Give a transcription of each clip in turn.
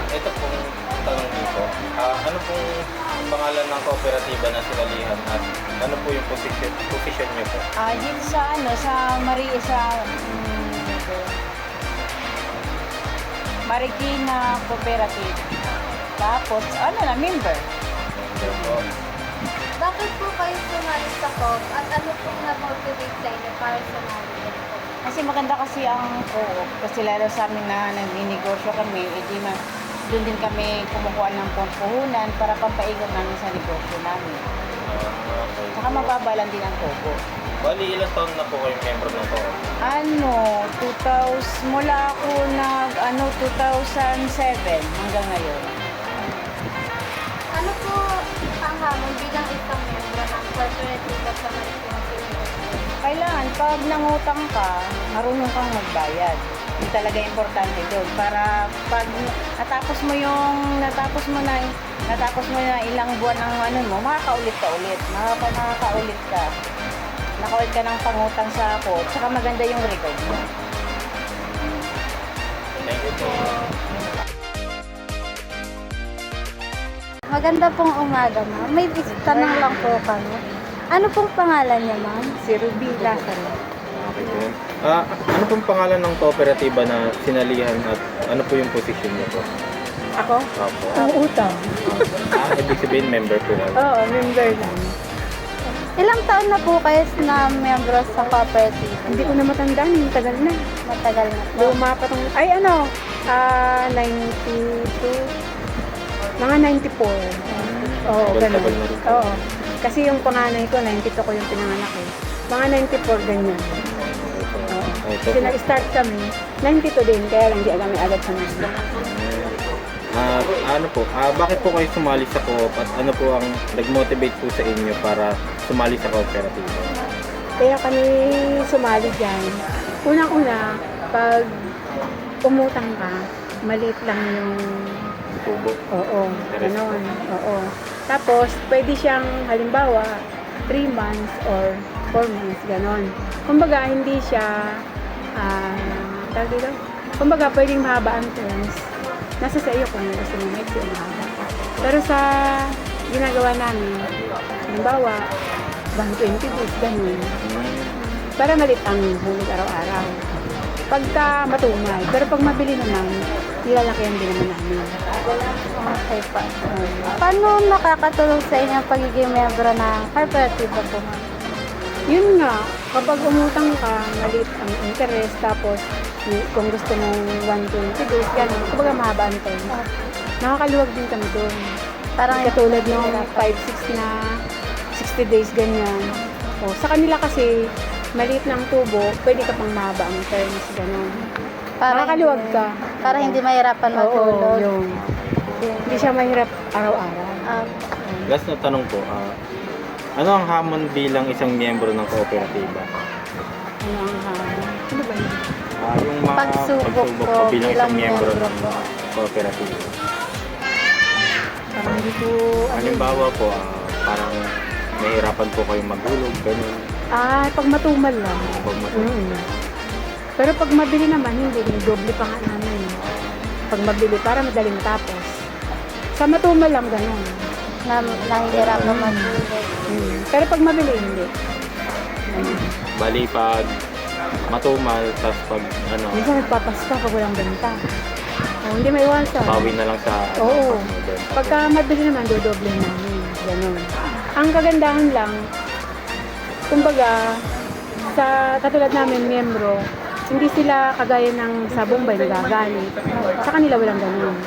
Ito pong tanong dito. Ano pong pangalan ng kooperatiba na sinalihan at ano po yung position niyo po? Dito sa Marikina Cooperative. Tapos, member. Ito po. Bakit po kayo sumali sa co-op at ano pong na-motivate sa inyo para sumali dito? Kasi maganda kasi ang co-op. Kasi lalo sa amin na nagninegosyo kami, doon din kami kumukuha ng puhunan para pampaikot namin sa negosyo namin. Okay. Saka mababa lang din ang tubo. Bali, ilang taon na po kayong member ng co-op? Mula ako 2007 hanggang ngayon. Ano po ang hamon bilang isang member ng cooperative sa Marikina City? Kailangan, pag nangutang ka, marunong kang magbayad. Yung talaga importante doon. Para pag natapos mo na ilang buwan ng makakaulit ka ulit. Makakaulit ka. Nakaulit ka ng pangutang sa ako. Tsaka maganda yung record mo. Thank you po. Maganda pong umaga, ma'am. May tanong lang po kami. Ano pong pangalan niya, ma'am? Si Ruby Lazaro. Okay po. Ano pong pangalan ng kooperatiba na sinalihan at ano po yung position niyo po? Ako? Opo. Ang utang. Ibig sabihin member po kayo. Oo, member lang. Ilang taon na po kayo na member sa cooperative? Hindi ko na matandaan, tagal na. Matagal na po. Luma pa tong, 92, mga 94. Oo, Tagal ganun. na rin po. Oo. Kasi yung panganay ko, 92 ko yung pinanganak eh. Mga 94, ganyan. Oo. Ito Kasi po. nag-start kami, 92 din, kaya lang di kami agad sa Nasdaq. Bakit po kayo sumali sa co-op at ano po ang nag-motivate po sa inyo para sumali sa cooperative? Kaya kami sumali dyan. Unang-una, pag umutang ka, maliit lang yung Tubo. oo, gano'n. Oo. Tapos, pwede siyang, halimbawa, 3 months or 4 months, gano'n. Kumbaga, hindi siya, kumbaga, pwedeng mahaba ang terms. Nasa sa iyo kung gusto mo maiksi o mahaba. Pero sa ginagawa namin, halimbawa, 120 days, gano'n. Para malit ang hulog araw-araw. Pagka matumal. Pero pag mabili naman, nilalakihan din naman namin. Okay pa. Paano nakakatulong sa inyo ang pagiging member ng cooperative po, ma'am? Yun nga, kapag umutang ka, maliit ang interest, tapos kung gusto mong 120 days, gano'n, kumbaga mahaba ang time. Nakakaluwag din kami doon. Parang Katulad ng 5-6 na 60 days, ganyan. O, sa kanila kasi, maliit ng tubo, pwede ka pang mahaba ang terms, gano'n. Nakakaluwag ka. Para hindi mahirapan Oo, matulog. yun. Hindi siya mahirap araw-araw. Last na tanong po, ano ang hamon bilang isang miyembro ng kooperatiba? Ano ang ano ba yun? Yung mga Pagsubok pagsubok po po bilang isang miyembro miyembro ng po. kooperatiba. Parang hindi ko, Halimbawa po, parang nahihirapan po kayong maghulog, ganun. pag matumal lang. Pag Mm. Pero pag mabili naman, hindi. Doble pa nga namin. Pag mabili, para madali matapos. Sa matumal lang, ganun. Nahihirapan matulog. Pero pag mabili, hindi. Bali pag matumal, tapos pag Minsan nagpapasta pag walang benta. Hindi may iwasan. bawi na lang sa Oo. pag-modern. Pagka mabili naman, dodoble namin. Ganun. Ang kagandahan lang, kumbaga, sa katulad namin, miyembro, hindi sila kagaya ng sa Bombay nagagalit. Sa kanila walang ganun.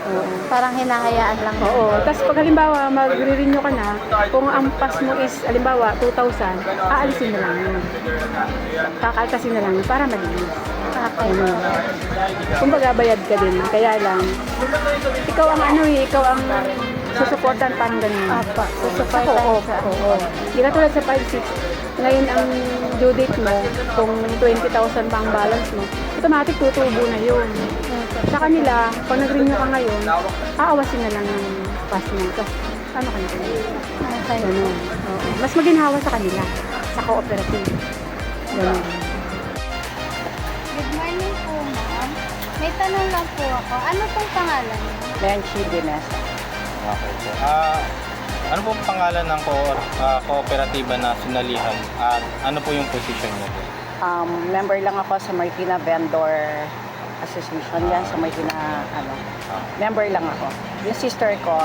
Oo. Parang hinahayaan lang. Oo. Tapos pag halimbawa, magre-renew ka na, kung ang pass mo is, halimbawa, 2,000, aalisin na lang yun. Kakaltasin na lang yun para malinis. Okay. Ano. Kumbaga, bayad ka din. Kaya lang, ikaw ang ikaw ang susuportan, parang ganun. Apa, Susuportan susuportan ka. siya. Oo. Hindi ka tulad sa 5-6, ngayon ang due date mo, kung 20,000 pa ang balance mo, automatic tutubo na yun. Sa kanila, pag nag-renew ka ngayon, aawasin na lang ng pass mo. Tapos, ano ka na? Okay. Ganun. Oo. Mas maginhawa sa kanila, sa cooperative. Ganun. Good morning po, ma'am. May tanong lang po ako. Ano pong pangalan niyo? Lenchi Dinesa. Okay po. Ano po ang pangalan ng kooperatiba na sinalihan at ano po yung position niyo po? Member lang ako sa Marikina Vendor Association yan, sa Marikina, member lang ako. Yung sister ko,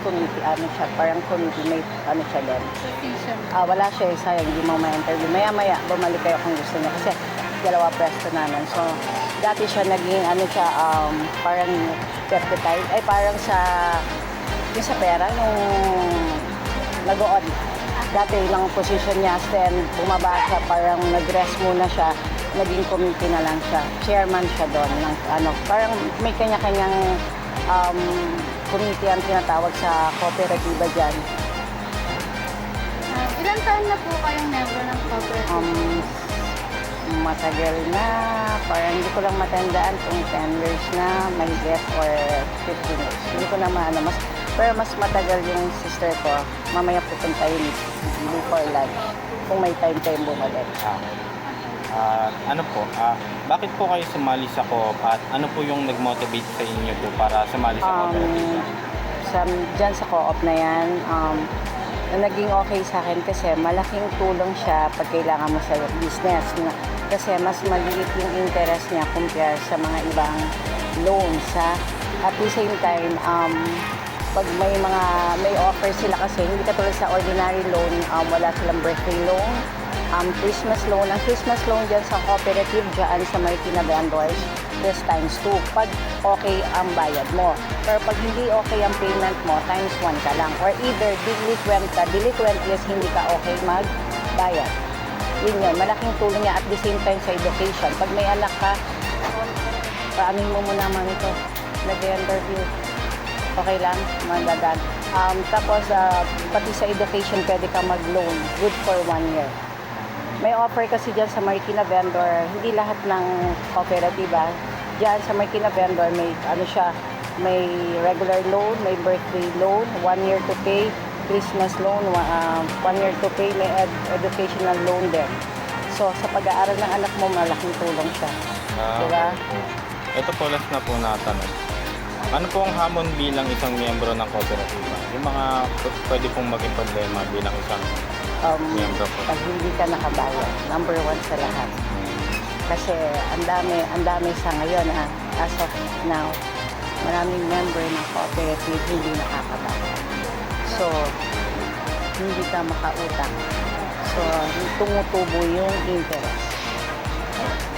committee, siya, parang committee mate, siya din. Position. Wala siya, sayang, hindi mo ma-interview. Maya-maya, bumalik kayo kung gusto niya. Kasi dalawa pwesto namin. So, dati siya naging, parang deputized, ay parang yung sa pera, yung nag-on. Dati lang position niya, then bumaba siya, parang nag-rest muna siya, naging committee na lang siya. Chairman siya doon. Parang may kanya-kanyang committee ang tinatawag sa kooperatiba dyan. Ilan taon na po kayong member ng cooperative? Matagal na, parang hindi ko lang matandaan kung 10 years na, mahigit or 15 years. Hindi ko na pero mas matagal yung sister ko. Mamaya pupunta yun before lunch. Kung may time kayong bumalik. Bakit po kayo sumali sa co-op at ano po yung nag-motivate sa inyo po para sumali sa cooperative? Diyan sa co-op na yan, naging okay sa akin kasi malaking tulong siya pag kailangan mo sa business. Kasi mas maliit yung interest niya compare sa mga ibang loans. At the same time, pag may offer sila kasi, hindi katulad sa ordinary loan, wala silang birthday loan, Christmas loan. Ang Christmas loan dyan sa cooperative, dyan sa Marikina Vendors, is times 2. Pag okay ang bayad mo. Pero pag hindi okay ang payment mo, times 1 ka lang. Or either delinquent ka. Delinquent is hindi ka okay magbayad. Yun. Malaking tulong niya at the same time sa education. Pag may anak ka, paamin mo muna naman ito. Nag-interview. Okay lang, madagdag. Tapos, pati sa education, pwede ka mag-loan. Good for 1 year. May offer kasi dyan sa Marikina Vendor, hindi lahat ng kooperatiba. Dyan sa Marikina Vendor, may regular loan, may birthday loan, 1 year to pay, Christmas loan, 1 year to pay, may educational loan din. So, sa pag-aaral ng anak mo, malaking tulong siya. Diba? Ito po last na po natanong. Ano po ang hamon bilang isang miyembro ng kooperatiba? Yung mga pwede pong maging problema bilang isang miyembro po. Pag hindi ka nakabayad, number 1 sa lahat. Kasi ang dami sa ngayon, as of now, maraming member ng cooperative hindi nakakabayad. So, hindi ka makautang. So, tumutubo yung interest.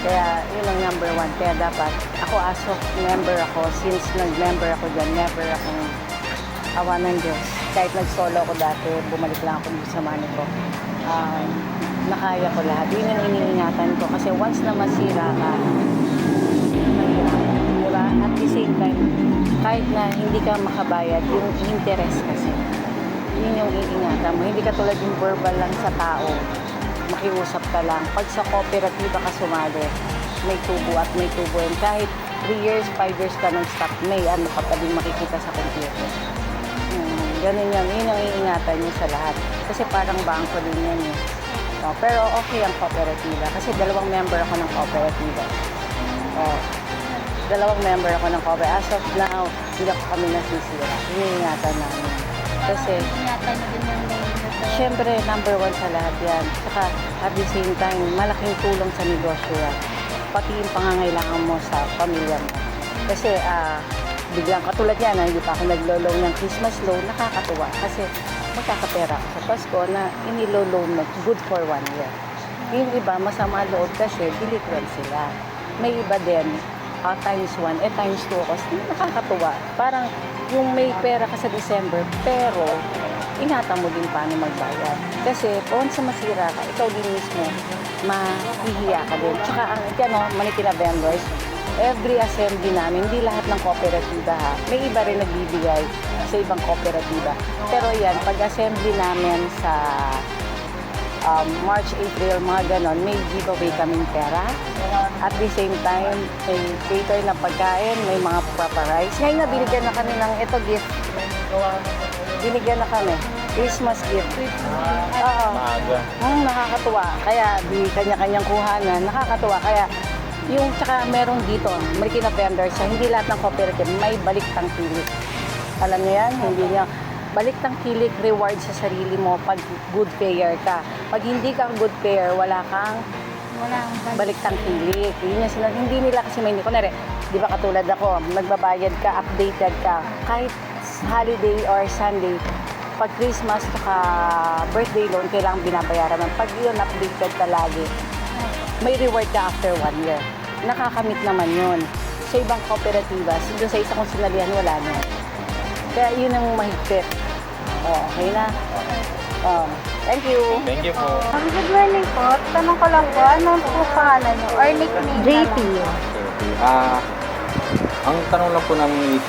Kaya, yun ang number 1. Kaya dapat, ako as of member ako, since nag-member ako dyan, never akong awa ng Diyos. Kahit nag-solo ako dati, bumalik lang ako sa mani ko. Nakaya ko lahat. Yun ang iniingatan ko. Kasi once na masira ka, mahirap. Diba? At the same time, kahit na hindi ka makabayad, yung interest kasi, yun yung iingatan mo. Hindi ka tulad yung verbal lang sa tao. Makiusap ka lang. Pag sa kooperatiba ka sumali, may tubo at may tubo. And kahit 3 years, 5 years ka ng stock, may ka pa din makikita sa computer. Ganun yan. Yun ang iingatan niyo sa lahat. Kasi parang bangko din yan eh. No, pero okay ang kooperatiba. Kasi 2 member ako ng kooperatiba. 2 member ako ng kooperatiba. As of now, hindi ako kami nasisira. Iniingatan namin. Kasi, Ingatan niyo din yung name nito. syempre, number 1 sa lahat yan. Saka, at the same time, malaking tulong sa negosyo yan. Pati yung pangangailangan mo sa pamilya mo. Kasi, biglang katulad yan, hindi pa ako naglo-loan ng Christmas loan, nakakatuwa. Kasi, magkakapera ako sa Pasko na inilo-loan mo, good for 1 year. Yung iba, masama loob kasi, delinquent sila. May iba din, times 1, times 2 ako. Nakakatuwa. Parang, yung may pera ka sa December, pero ingatan mo din paano magbayad. Kasi once na masira ka, ikaw din mismo, mahihiya ka din. Tsaka ang Marikina Vendors, every assembly namin, hindi lahat ng kooperatiba may iba rin nagbibigay sa ibang kooperatiba. Pero yan, pag-assembly namin sa March, April, mga ganon, may giveaway kaming pera. At the same time, may cater na pagkain, may mga paparize. Ngayon na binigyan na kami ng gift. Binigyan na kami. Christmas gift. Oo. Maaga. Nakakatuwa. Kaya di kanya-kanyang kuhanan. Nakakatuwa. Kaya Yung tsaka meron dito, Marikina vendors, hindi lahat ng cooperative may balik tangkilik. Alam niyo yan? Hindi niya. Balik tangkilik, reward sa sarili mo pag good payer ka. Pag hindi ka good payer, wala kang balik tangkilik. Yun yung sinabi. Hindi nila kasi may, kunwari, di ba katulad ako, nagbabayad ka, updated ka, kahit holiday or Sunday, pag Christmas ka birthday loan, kailangan binabayaran mo. Pag yun, updated ka lagi, may reward ka after 1 year. Nakakamit naman yun. Sa ibang kooperatiba, doon sa isang konsunalihan, wala na. Kaya yun ang mahigpit. Okay na? Thank you. Thank you po. Good morning po. Tanong ko lang po, ano po pangalan niyo? Or nickname? JP. Ang tanong lang po namin is,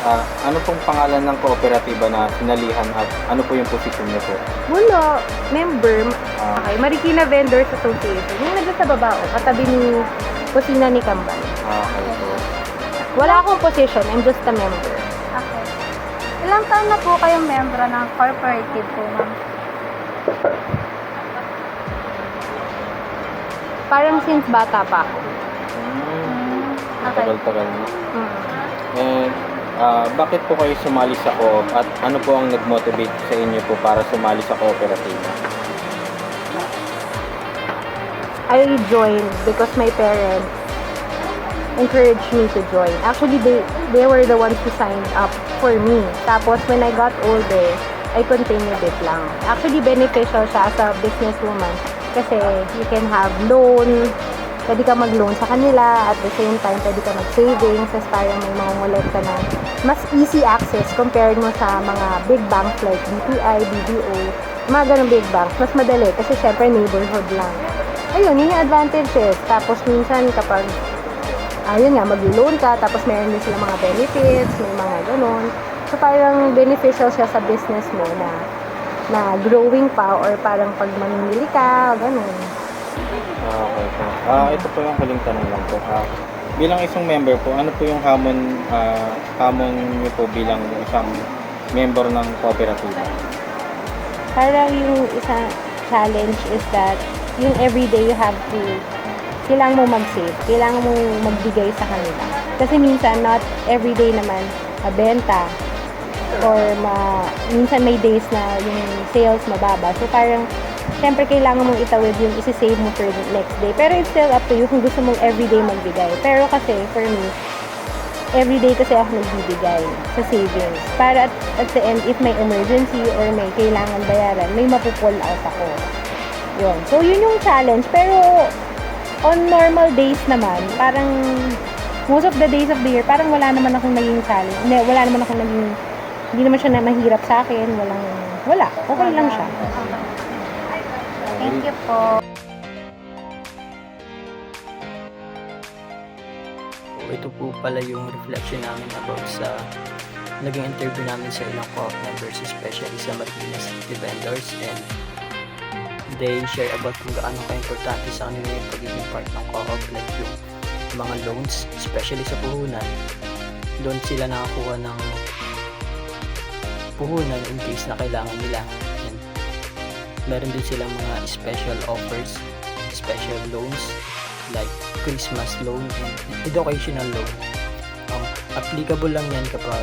ano pong pangalan ng kooperatiba na sinalihan at ano po yung posisyon niyo po? Wala. Member. Okay. Marikina Vendors Association. Yung nandun sa baba, katabi ni kusina ni Kambal. Okay po. Wala akong position. I'm just a member. Okay. Ilang taon na po kayong membro ng cooperative po, ma'am? Parang since bata pa ako. Okay. Tagal-tagal na. And bakit po kayo sumali sa co-op at ano po ang nag-motivate sa inyo po para sumali sa kooperatiba? I joined because my parents encouraged me to join. Actually, they were the ones who signed up for me. Tapos, when I got older, I continued it lang. Actually, beneficial siya as a businesswoman kasi you can have loan, pwede ka mag-loan sa kanila, at the same time, pwede ka mag-savings, as parang may mga wallet ka na mas easy access compared mo sa mga big banks like BPI, BDO, mga ganong big banks. Mas madali kasi syempre neighborhood lang. Ayun, yun yung advantages. Tapos minsan kapag ayun nga, mag-loan ka, tapos meron din sila mga benefits, may mga ganon. So, parang beneficial siya sa business mo na growing pa or parang pag mamimili ka, ganon. Okay po. Ito po yung huling tanong lang po. Bilang isang member po, ano po yung hamon niyo po bilang isang member ng kooperatiba? Parang yung isang challenge is that yung everyday you have to kailangan mo mag-save, kailangan mo magbigay sa kanila. Kasi minsan, not everyday naman mabenta or minsan may days na yung sales mababa. So parang, syempre kailangan mong itawid yung isi-save mo for the next day. Pero it's still up to you kung gusto mong everyday magbigay. Pero kasi, for me, everyday kasi ako nagbibigay sa savings. Para at the end, if may emergency or may kailangan bayaran, may mapupull out ako. Yun. So, yun yung challenge. Pero, on normal days naman, parang most of the days of the year, parang wala naman akong naging challenge. Wala naman akong naging, hindi naman siya na mahirap sa akin. Wala. Okay lang siya. Thank you po. Ito po pala yung reflection namin about sa naging interview namin sa ilang co-op members, especially sa Marikina City vendors, and they share about kung gaano ka-importante sa kanila yung pagiging part ng co-op, like yung mga loans, especially sa puhunan. Doon sila nakakuha ng puhunan in case na kailangan nila. And meron din silang mga special offers, special loans, like Christmas loan and educational loan. Applicable lang yan kapag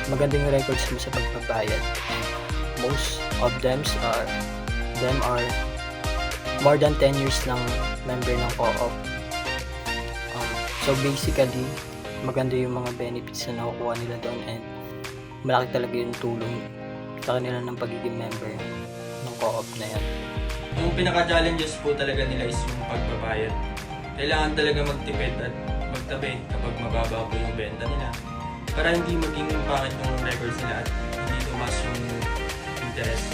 magandang records mo sa pagbabayad. Most of them are more than 10 years ng member ng co-op. So basically, maganda yung mga benefits na nakukuha nila doon, and malaki talaga yung tulong sa kanila ng pagiging member ng co-op na yan. Yung pinaka-challenges po talaga nila is yung pagbabayad. Kailangan talaga magtipid at magtabi kapag mababa po yung benta nila para hindi maging pangit yung records nila at hindi tumas yung interest.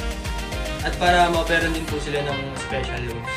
At para ma-offeran din po sila ng special loans.